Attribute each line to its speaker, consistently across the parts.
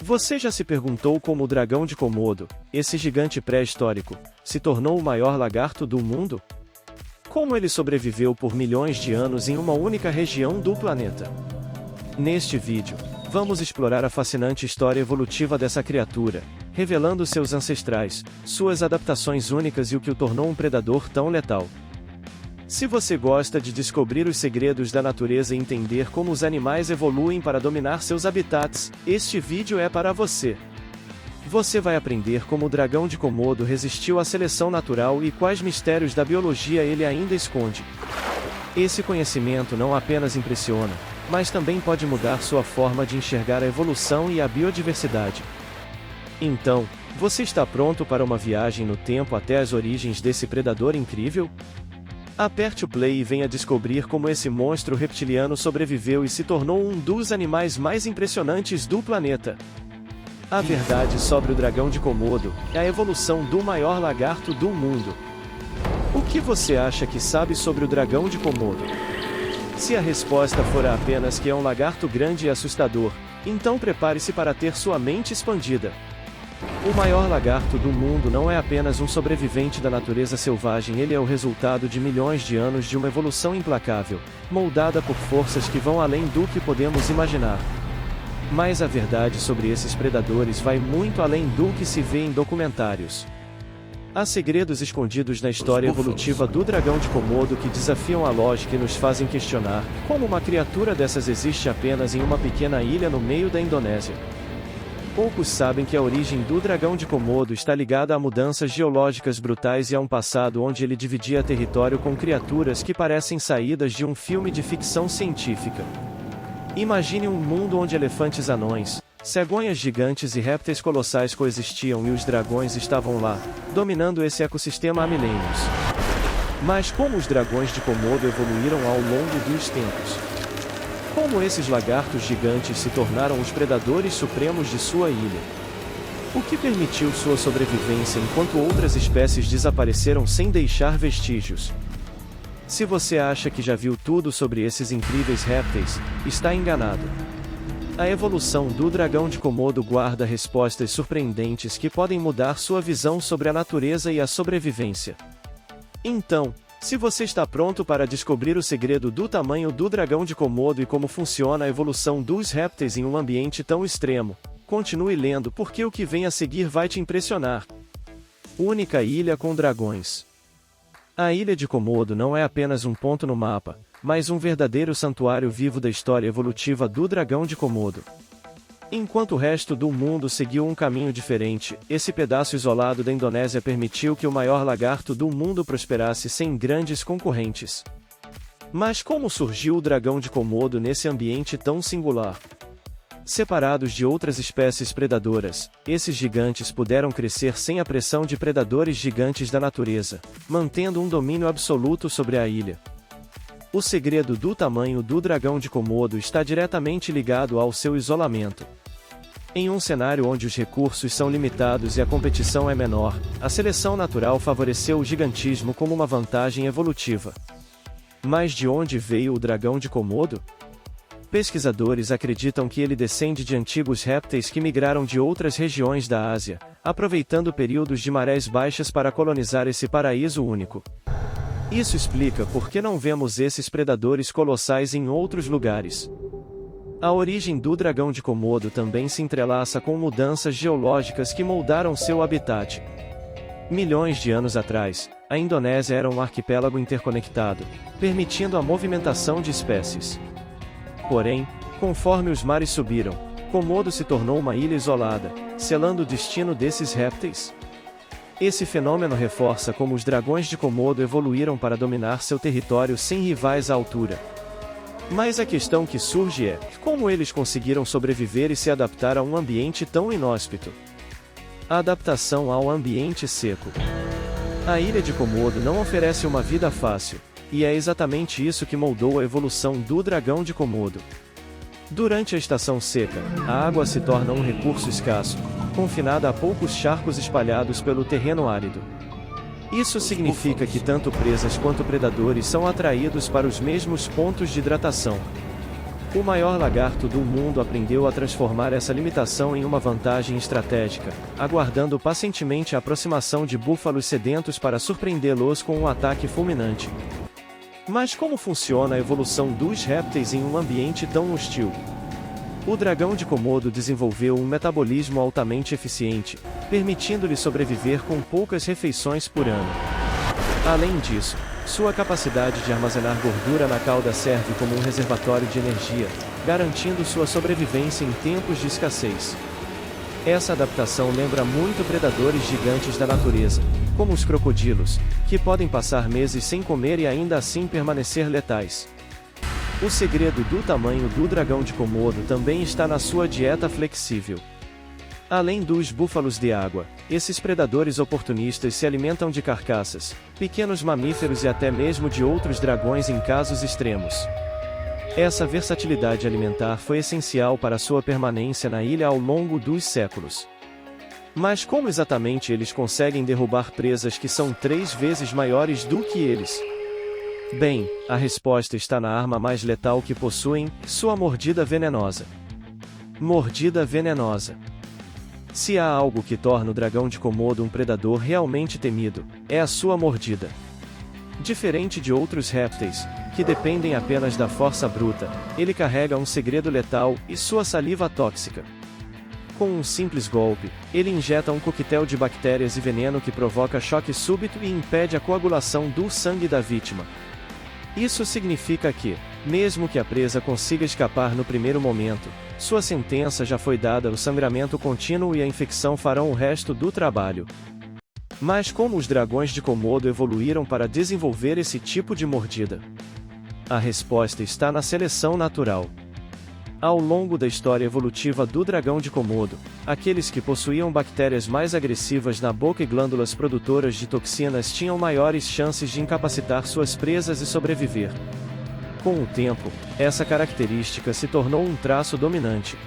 Speaker 1: Você já se perguntou como o dragão de Komodo, esse gigante pré-histórico, se tornou o maior lagarto do mundo? Como ele sobreviveu por milhões de anos em uma única região do planeta? Neste vídeo, vamos explorar a fascinante história evolutiva dessa criatura, revelando seus ancestrais, suas adaptações únicas e o que o tornou um predador tão letal. Se você gosta de descobrir os segredos da natureza e entender como os animais evoluem para dominar seus habitats, este vídeo é para você. Você vai aprender como o dragão de Komodo resistiu à seleção natural e quais mistérios da biologia ele ainda esconde. Esse conhecimento não apenas impressiona, mas também pode mudar sua forma de enxergar a evolução e a biodiversidade. Então, você está pronto para uma viagem no tempo até as origens desse predador incrível? Aperte o play e venha descobrir como esse monstro reptiliano sobreviveu e se tornou um dos animais mais impressionantes do planeta. A verdade sobre o dragão de Komodo é a evolução do maior lagarto do mundo. O que você acha que sabe sobre o dragão de Komodo? Se a resposta for apenas que é um lagarto grande e assustador, então prepare-se para ter sua mente expandida. O maior lagarto do mundo não é apenas um sobrevivente da natureza selvagem, ele é o resultado de milhões de anos de uma evolução implacável, moldada por forças que vão além do que podemos imaginar. Mas a verdade sobre esses predadores vai muito além do que se vê em documentários. Há segredos escondidos na história evolutiva do dragão de Komodo que desafiam a lógica e nos fazem questionar como uma criatura dessas existe apenas em uma pequena ilha no meio da Indonésia. Poucos sabem que a origem do dragão de Komodo está ligada a mudanças geológicas brutais e a um passado onde ele dividia território com criaturas que parecem saídas de um filme de ficção científica. Imagine um mundo onde elefantes anões, cegonhas gigantes e répteis colossais coexistiam e os dragões estavam lá, dominando esse ecossistema há milênios. Mas como os dragões de Komodo evoluíram ao longo dos tempos? Como esses lagartos gigantes se tornaram os predadores supremos de sua ilha? O que permitiu sua sobrevivência enquanto outras espécies desapareceram sem deixar vestígios? Se você acha que já viu tudo sobre esses incríveis répteis, está enganado. A evolução do dragão de Komodo guarda respostas surpreendentes que podem mudar sua visão sobre a natureza e a sobrevivência. Então, se você está pronto para descobrir o segredo do tamanho do dragão de Komodo e como funciona a evolução dos répteis em um ambiente tão extremo, continue lendo porque o que vem a seguir vai te impressionar. Única ilha com dragões. A ilha de Komodo não é apenas um ponto no mapa, mas um verdadeiro santuário vivo da história evolutiva do dragão de Komodo. Enquanto o resto do mundo seguiu um caminho diferente, esse pedaço isolado da Indonésia permitiu que o maior lagarto do mundo prosperasse sem grandes concorrentes. Mas como surgiu o dragão de Komodo nesse ambiente tão singular? Separados de outras espécies predadoras, esses gigantes puderam crescer sem a pressão de predadores gigantes da natureza, mantendo um domínio absoluto sobre a ilha. O segredo do tamanho do dragão de Komodo está diretamente ligado ao seu isolamento. Em um cenário onde os recursos são limitados e a competição é menor, a seleção natural favoreceu o gigantismo como uma vantagem evolutiva. Mas de onde veio o dragão de Komodo? Pesquisadores acreditam que ele descende de antigos répteis que migraram de outras regiões da Ásia, aproveitando períodos de marés baixas para colonizar esse paraíso único. Isso explica por que não vemos esses predadores colossais em outros lugares. A origem do dragão de Komodo também se entrelaça com mudanças geológicas que moldaram seu habitat. Milhões de anos atrás, a Indonésia era um arquipélago interconectado, permitindo a movimentação de espécies. Porém, conforme os mares subiram, Komodo se tornou uma ilha isolada, selando o destino desses répteis. Esse fenômeno reforça como os dragões de Komodo evoluíram para dominar seu território sem rivais à altura. Mas a questão que surge é, como eles conseguiram sobreviver e se adaptar a um ambiente tão inóspito? A adaptação ao ambiente seco. A ilha de Komodo não oferece uma vida fácil, e é exatamente isso que moldou a evolução do dragão de Komodo. Durante a estação seca, a água se torna um recurso escasso, confinada a poucos charcos espalhados pelo terreno árido. Isso significa que tanto presas quanto predadores são atraídos para os mesmos pontos de hidratação. O maior lagarto do mundo aprendeu a transformar essa limitação em uma vantagem estratégica, aguardando pacientemente a aproximação de búfalos sedentos para surpreendê-los com um ataque fulminante. Mas como funciona a evolução dos répteis em um ambiente tão hostil? O dragão de Komodo desenvolveu um metabolismo altamente eficiente, permitindo-lhe sobreviver com poucas refeições por ano. Além disso, sua capacidade de armazenar gordura na cauda serve como um reservatório de energia, garantindo sua sobrevivência em tempos de escassez. Essa adaptação lembra muito predadores gigantes da natureza, como os crocodilos, que podem passar meses sem comer e ainda assim permanecer letais. O segredo do tamanho do dragão de Komodo também está na sua dieta flexível. Além dos búfalos de água, esses predadores oportunistas se alimentam de carcaças, pequenos mamíferos e até mesmo de outros dragões em casos extremos. Essa versatilidade alimentar foi essencial para sua permanência na ilha ao longo dos séculos. Mas como exatamente eles conseguem derrubar presas que são 3 vezes maiores do que eles? Bem, a resposta está na arma mais letal que possuem, sua mordida venenosa. Mordida venenosa. Se há algo que torna o dragão de Komodo um predador realmente temido, é a sua mordida. Diferente de outros répteis, que dependem apenas da força bruta, ele carrega um segredo letal e sua saliva tóxica. Com um simples golpe, ele injeta um coquetel de bactérias e veneno que provoca choque súbito e impede a coagulação do sangue da vítima. Isso significa que, mesmo que a presa consiga escapar no primeiro momento, sua sentença já foi dada, o sangramento contínuo e a infecção farão o resto do trabalho. Mas como os dragões de Komodo evoluíram para desenvolver esse tipo de mordida? A resposta está na seleção natural. Ao longo da história evolutiva do dragão de Komodo, aqueles que possuíam bactérias mais agressivas na boca e glândulas produtoras de toxinas tinham maiores chances de incapacitar suas presas e sobreviver. Com o tempo, essa característica se tornou um traço dominante.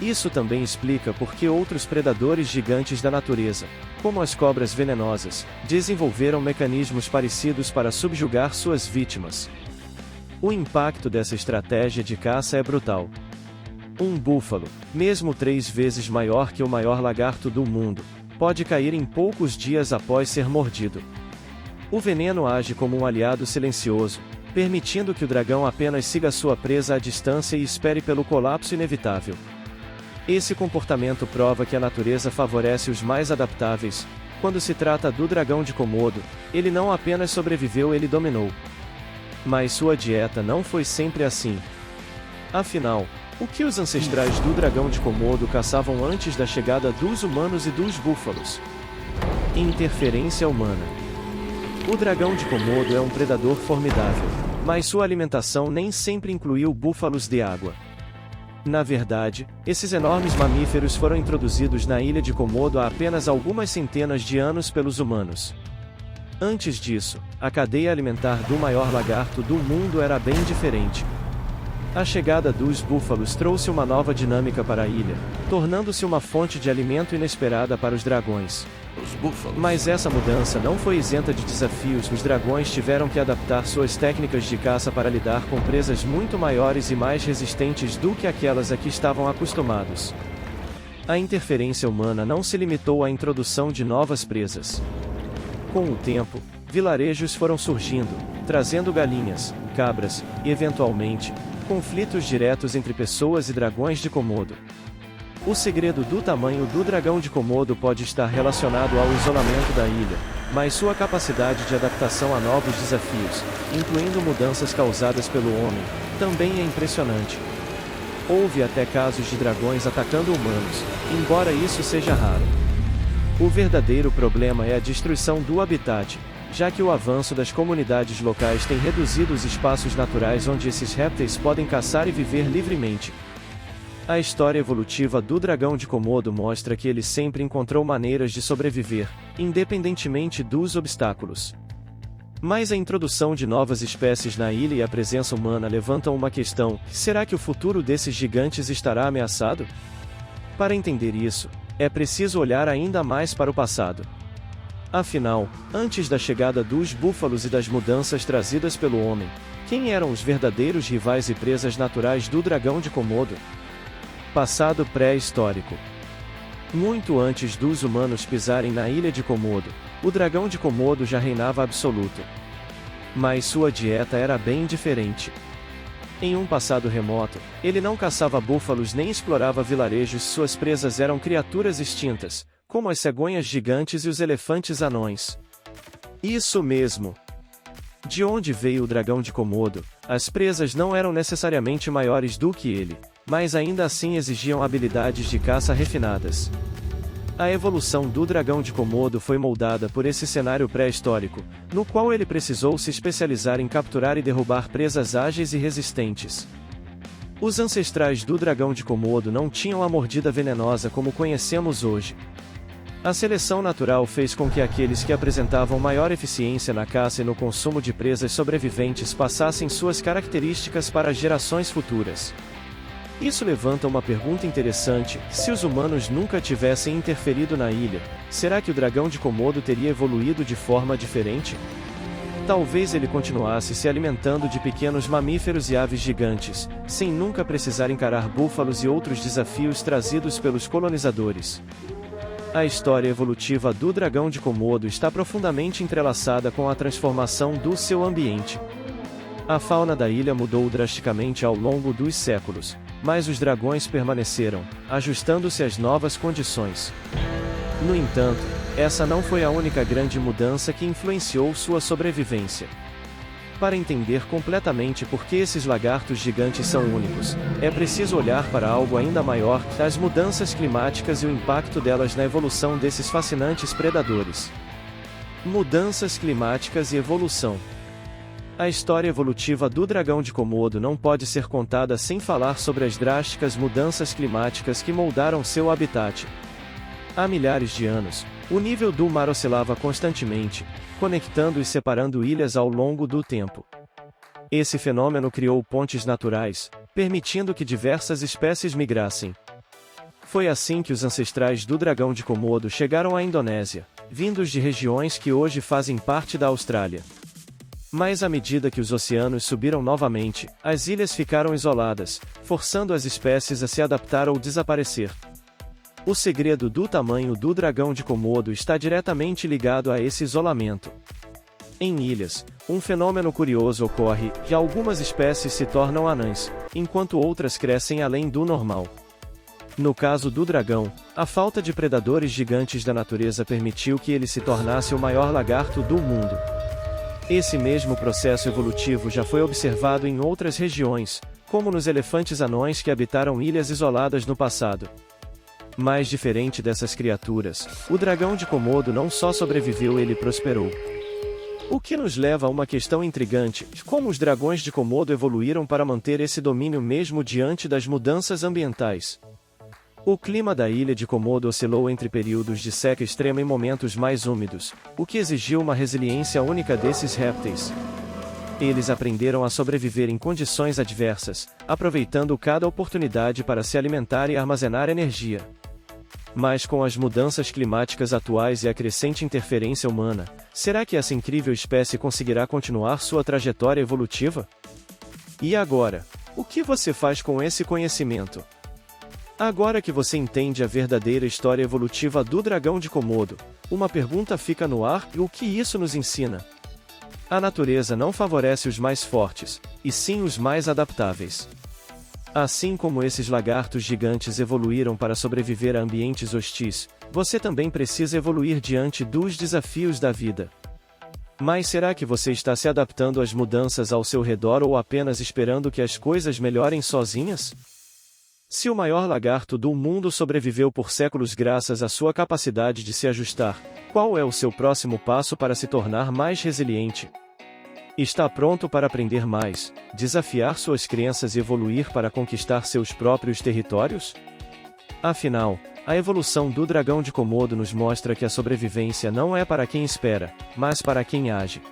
Speaker 1: Isso também explica por que outros predadores gigantes da natureza, como as cobras venenosas, desenvolveram mecanismos parecidos para subjugar suas vítimas. O impacto dessa estratégia de caça é brutal. Um búfalo, mesmo 3 vezes maior que o maior lagarto do mundo, pode cair em poucos dias após ser mordido. O veneno age como um aliado silencioso, permitindo que o dragão apenas siga sua presa à distância e espere pelo colapso inevitável. Esse comportamento prova que a natureza favorece os mais adaptáveis. Quando se trata do dragão de Komodo, ele não apenas sobreviveu, ele dominou. Mas sua dieta não foi sempre assim. Afinal, o que os ancestrais do dragão de Komodo caçavam antes da chegada dos humanos e dos búfalos? Interferência humana. O dragão de Komodo é um predador formidável, mas sua alimentação nem sempre incluiu búfalos de água. Na verdade, esses enormes mamíferos foram introduzidos na ilha de Komodo há apenas algumas centenas de anos pelos humanos. Antes disso, a cadeia alimentar do maior lagarto do mundo era bem diferente. A chegada dos búfalos trouxe uma nova dinâmica para a ilha, tornando-se uma fonte de alimento inesperada para os dragões. Mas essa mudança não foi isenta de desafios. Os dragões tiveram que adaptar suas técnicas de caça para lidar com presas muito maiores e mais resistentes do que aquelas a que estavam acostumados. A interferência humana não se limitou à introdução de novas presas. Com o tempo, vilarejos foram surgindo, trazendo galinhas, cabras, e eventualmente, conflitos diretos entre pessoas e dragões de Komodo. O segredo do tamanho do dragão de Komodo pode estar relacionado ao isolamento da ilha, mas sua capacidade de adaptação a novos desafios, incluindo mudanças causadas pelo homem, também é impressionante. Houve até casos de dragões atacando humanos, embora isso seja raro. O verdadeiro problema é a destruição do habitat, já que o avanço das comunidades locais tem reduzido os espaços naturais onde esses répteis podem caçar e viver livremente. A história evolutiva do dragão de Komodo mostra que ele sempre encontrou maneiras de sobreviver, independentemente dos obstáculos. Mas a introdução de novas espécies na ilha e a presença humana levantam uma questão: será que o futuro desses gigantes estará ameaçado? Para entender isso, é preciso olhar ainda mais para o passado. Afinal, antes da chegada dos búfalos e das mudanças trazidas pelo homem, Quem eram os verdadeiros rivais e presas naturais do dragão de Komodo? Passado pré-histórico. Muito antes dos humanos pisarem na ilha de Komodo, o dragão de Komodo já reinava absoluto. Mas sua dieta era bem diferente. Em um passado remoto, ele não caçava búfalos nem explorava vilarejos, suas presas eram criaturas extintas, como as cegonhas gigantes e os elefantes anões. Isso mesmo! De onde veio o dragão de Komodo, as presas não eram necessariamente maiores do que ele, mas ainda assim exigiam habilidades de caça refinadas. A evolução do dragão de Komodo foi moldada por esse cenário pré-histórico, no qual ele precisou se especializar em capturar e derrubar presas ágeis e resistentes. Os ancestrais do dragão de Komodo não tinham a mordida venenosa como conhecemos hoje. A seleção natural fez com que aqueles que apresentavam maior eficiência na caça e no consumo de presas sobreviventes passassem suas características para as gerações futuras. Isso levanta uma pergunta interessante: se os humanos nunca tivessem interferido na ilha, será que o dragão de Komodo teria evoluído de forma diferente? Talvez ele continuasse se alimentando de pequenos mamíferos e aves gigantes, sem nunca precisar encarar búfalos e outros desafios trazidos pelos colonizadores. A história evolutiva do dragão de Komodo está profundamente entrelaçada com a transformação do seu ambiente. A fauna da ilha mudou drasticamente ao longo dos séculos, mas os dragões permaneceram, ajustando-se às novas condições. No entanto, essa não foi a única grande mudança que influenciou sua sobrevivência. Para entender completamente por que esses lagartos gigantes são únicos, é preciso olhar para algo ainda maior: as mudanças climáticas e o impacto delas na evolução desses fascinantes predadores. Mudanças climáticas e evolução. A história evolutiva do dragão de Komodo não pode ser contada sem falar sobre as drásticas mudanças climáticas que moldaram seu habitat. Há milhares de anos, o nível do mar oscilava constantemente, conectando e separando ilhas ao longo do tempo. Esse fenômeno criou pontes naturais, permitindo que diversas espécies migrassem. Foi assim que os ancestrais do dragão de Komodo chegaram à Indonésia, vindos de regiões que hoje fazem parte da Austrália. Mas à medida que os oceanos subiram novamente, as ilhas ficaram isoladas, forçando as espécies a se adaptar ou desaparecer. O segredo do tamanho do dragão de Komodo está diretamente ligado a esse isolamento. Em ilhas, um fenômeno curioso ocorre, e algumas espécies se tornam anãs, enquanto outras crescem além do normal. No caso do dragão, a falta de predadores gigantes da natureza permitiu que ele se tornasse o maior lagarto do mundo. Esse mesmo processo evolutivo já foi observado em outras regiões, como nos elefantes anões que habitaram ilhas isoladas no passado. Mais diferente dessas criaturas, o dragão de Komodo não só sobreviveu, ele prosperou. O que nos leva a uma questão intrigante: como os dragões de Komodo evoluíram para manter esse domínio mesmo diante das mudanças ambientais? O clima da ilha de Komodo oscilou entre períodos de seca extrema e momentos mais úmidos, o que exigiu uma resiliência única desses répteis. Eles aprenderam a sobreviver em condições adversas, aproveitando cada oportunidade para se alimentar e armazenar energia. Mas com as mudanças climáticas atuais e a crescente interferência humana, será que essa incrível espécie conseguirá continuar sua trajetória evolutiva? E agora, o que você faz com esse conhecimento? Agora que você entende a verdadeira história evolutiva do dragão de Komodo, uma pergunta fica no ar: e o que isso nos ensina? A natureza não favorece os mais fortes, e sim os mais adaptáveis. Assim como esses lagartos gigantes evoluíram para sobreviver a ambientes hostis, você também precisa evoluir diante dos desafios da vida. Mas será que você está se adaptando às mudanças ao seu redor ou apenas esperando que as coisas melhorem sozinhas? Se o maior lagarto do mundo sobreviveu por séculos graças à sua capacidade de se ajustar, qual é o seu próximo passo para se tornar mais resiliente? Está pronto para aprender mais, desafiar suas crenças e evoluir para conquistar seus próprios territórios? Afinal, a evolução do dragão de Komodo nos mostra que a sobrevivência não é para quem espera, mas para quem age.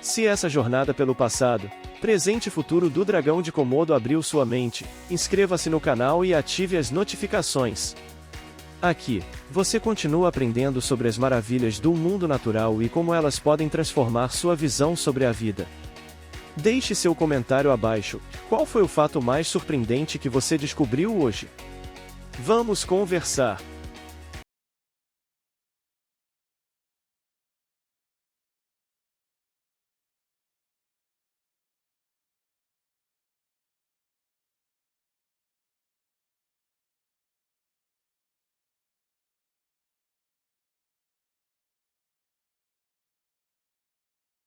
Speaker 1: Se essa jornada pelo passado, presente e futuro do dragão de Komodo abriu sua mente, inscreva-se no canal e ative as notificações. Aqui, você continua aprendendo sobre as maravilhas do mundo natural e como elas podem transformar sua visão sobre a vida. Deixe seu comentário abaixo. Qual foi o fato mais surpreendente que você descobriu hoje? Vamos conversar!